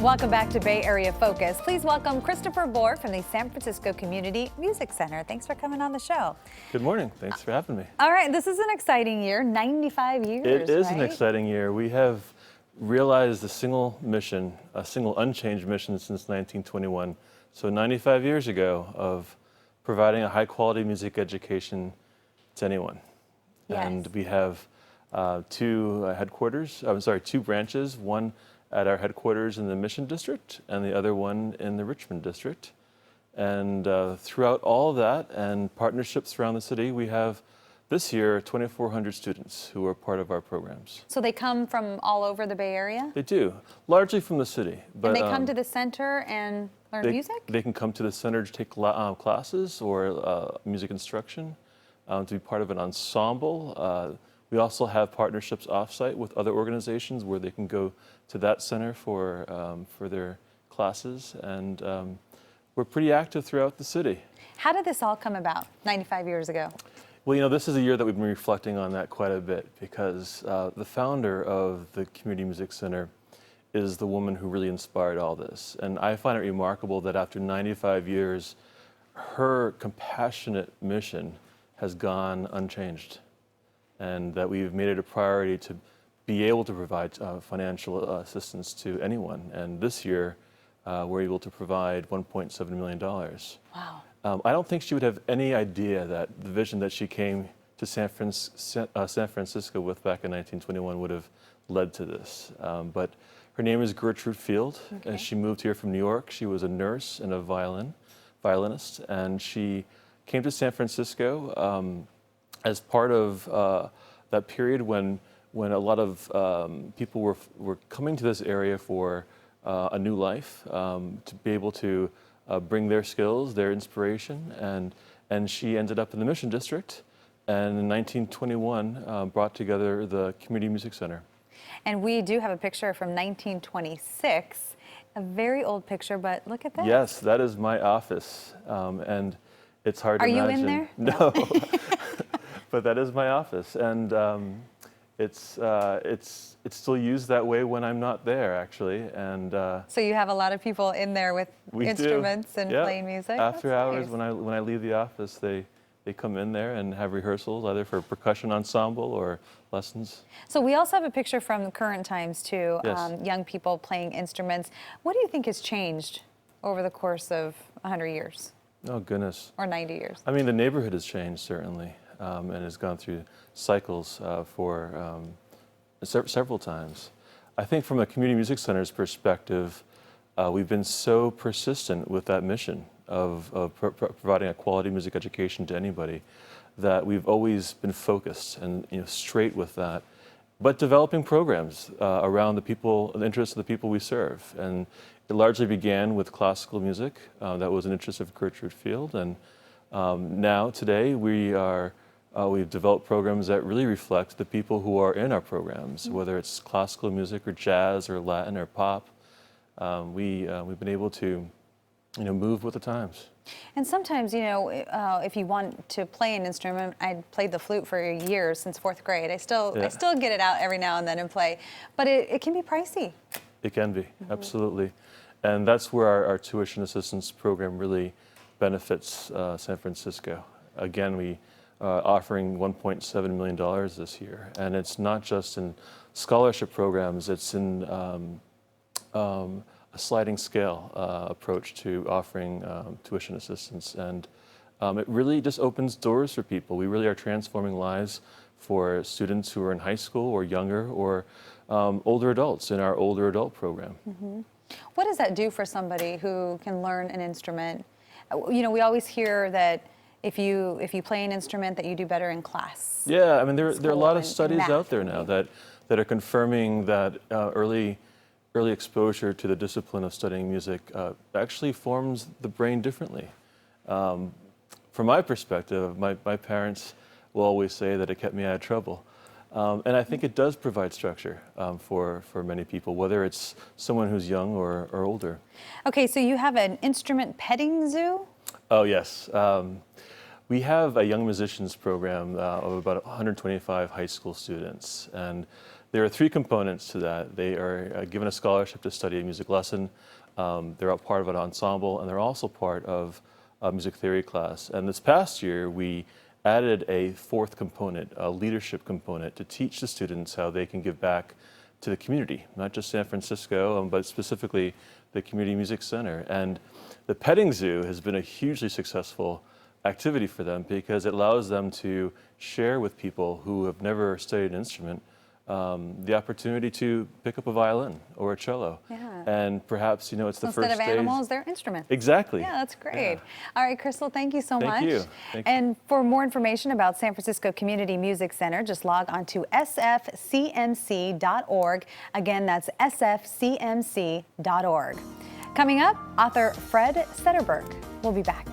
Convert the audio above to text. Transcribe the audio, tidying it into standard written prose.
Welcome back to Bay Area Focus. Please welcome Christopher Bohr from the San Francisco Community Music Center. Thanks for coming on the show. Good morning. Thanks for having me. All right, this is an exciting year, 95 years, It is right? an exciting year. We have realized a single mission, a single unchanged mission since 1921. So 95 years ago of providing a high quality music education to anyone. Yes. And we have two branches, one at our headquarters in the Mission District and the other one in the Richmond District. And throughout all of that and partnerships around the city, we have this year 2,400 students who are part of our programs. So they come from all over the Bay Area? They do, largely from the city. But, and they come to the center and learn music? They can come to the center to take classes or music instruction, to be part of an ensemble. We also have partnerships offsite with other organizations where they can go to that center for their classes, and we're pretty active throughout the city. How did this all come about 95 years ago? Well, you know, this is a year that we've been reflecting on that quite a bit because the founder of the Community Music Center is the woman who really inspired all this. And I find it remarkable that after 95 years, her compassionate mission has gone unchanged, and that we've made it a priority to be able to provide financial assistance to anyone. And this year, we're able to provide $1.7 million. Wow. I don't think she would have any idea that the vision that she came to San Francisco with back in 1921 would have led to this. But her name is Gertrude Field, okay. and she moved here from New York. She was a nurse and a violinist, and she came to San Francisco as part of that period when a lot of people were coming to this area for a new life, to be able to bring their skills, their inspiration, and she ended up in the Mission District, and in 1921 brought together the Community Music Center. And we do have a picture from 1926, a very old picture, but look at that. Yes, that is my office, and it's hard to imagine. Are you in there? No, but that is my office, and it's still used that way when I'm not there, actually. And so you have a lot of people in there with instruments and playing music? After That's hours, nice. when I leave the office, they come in there and have rehearsals, either for percussion ensemble or lessons. So we also have a picture from current times too, Yes. young people playing instruments. What do you think has changed over the course of 100 years? Oh, goodness. Or 90 years? I mean, the neighborhood has changed, certainly, and has gone through cycles for several times. I think from a Community Music Center's perspective, we've been so persistent with that mission of providing a quality music education to anybody that we've always been focused and straight with that, but developing programs around the interests of the people we serve. And it largely began with classical music. That was an interest of Gertrude Field, and now today we've developed programs that really reflect the people who are in our programs, whether it's classical music or jazz or Latin or pop. We've been able to move with the times. And sometimes, if you want to play an instrument, I played the flute for years, since 4th grade. I still get it out every now and then and play, but it can be pricey. It can be, absolutely. And that's where our tuition assistance program really benefits San Francisco. Again, we offering $1.7 million this year, and it's not just in scholarship programs, it's in a sliding scale approach to offering tuition assistance, and it really just opens doors for people. We really are transforming lives for students who are in high school or younger, or older adults in our older adult program. Mm-hmm. What does that do for somebody who can learn an instrument? We always hear that if you play an instrument that you do better in class. Yeah, I mean there are a lot of studies out there now that are confirming that early exposure to the discipline of studying music actually forms the brain differently. From my perspective, my parents will always say that it kept me out of trouble. And I think it does provide structure for many people, whether it's someone who's young or older. Okay, so you have an instrument petting zoo? Oh, yes. We have a young musicians program of about 125 high school students, and there are 3 components to that. They are given a scholarship to study a music lesson. They're a part of an ensemble, and they're also part of a music theory class. And this past year, we added a 4th component, a leadership component, to teach the students how they can give back to the community, not just San Francisco, but specifically the Community Music Center. And the petting zoo has been a hugely successful activity for them because it allows them to share with people who have never studied an instrument the opportunity to pick up a violin or a cello. Yeah. And perhaps, it's the Instead first of days. animals, they're instruments. Exactly. Yeah, that's great. Yeah. All right, Crystal, thank you so much. Thank you. Thank you. And for more information about San Francisco Community Music Center, just log on to sfcmc.org. Again, that's sfcmc.org. Coming up, author Fred Sederberg. We'll be back.